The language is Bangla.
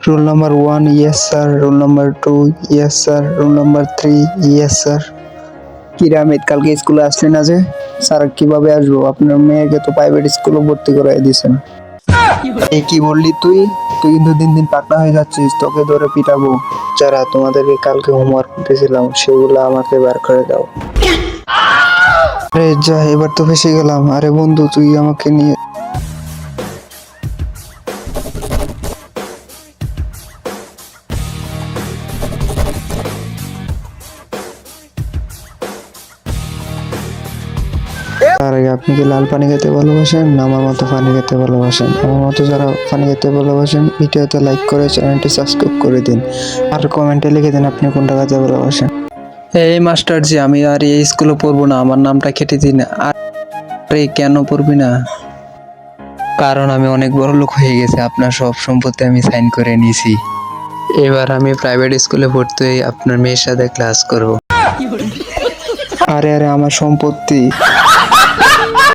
Roll number 1, yes sir. Roll number 2, yes sir. Roll number 3, yes sir. কি রে আমিত, কালকে স্কুলে আসলি না যে? স্যার কিভাবে আসবো? আপনার মেয়েকে তো প্রাইভেট স্কুলে ভর্তি করাই দিয়েছেন। এই কি বললি তুই? তুই কিন্তু দিন দিন পাকনা হয়ে যাচ্ছিস, তোকে ধরে পিটাবো। যারা তোমাদেরকে কালকে হোমওয়ার্ক দিয়েছিলাম সেগুলো আমাকে বার করে দাও। আরে যা, এবার তো ফেসে গেলাম। আরে বন্ধু, তুই আমাকে নিয়ে তার আগে আপনি কি লাল পানি খেতে ভালোবাসেন না আমার মতো পানি খেতে ভালোবাসেন? আমার মতো যারা পানি খেতে ভালোবাসেন ভিডিওতে লাইক করে চ্যানেলটি সাবস্ক্রাইব করে দিন আর কমেন্টে লিখে দিন আপনি কোনটা খেতে ভালোবাসেন। এই মাস্টার জি, আমি আর এই স্কুলে পড়বো না, আমার নামটা কেটে দিন। আরে কেন পড়বি না? কারণ আমি অনেক বড় লোক হয়ে গেছে, আপনার সব সম্পত্তি আমি সাইন করে নিয়েছি। এবার আমি প্রাইভেট স্কুলে ভর্তি হয়ে আপনার মেয়ের সাথে ক্লাস করব। আরে আরে, আমার সম্পত্তি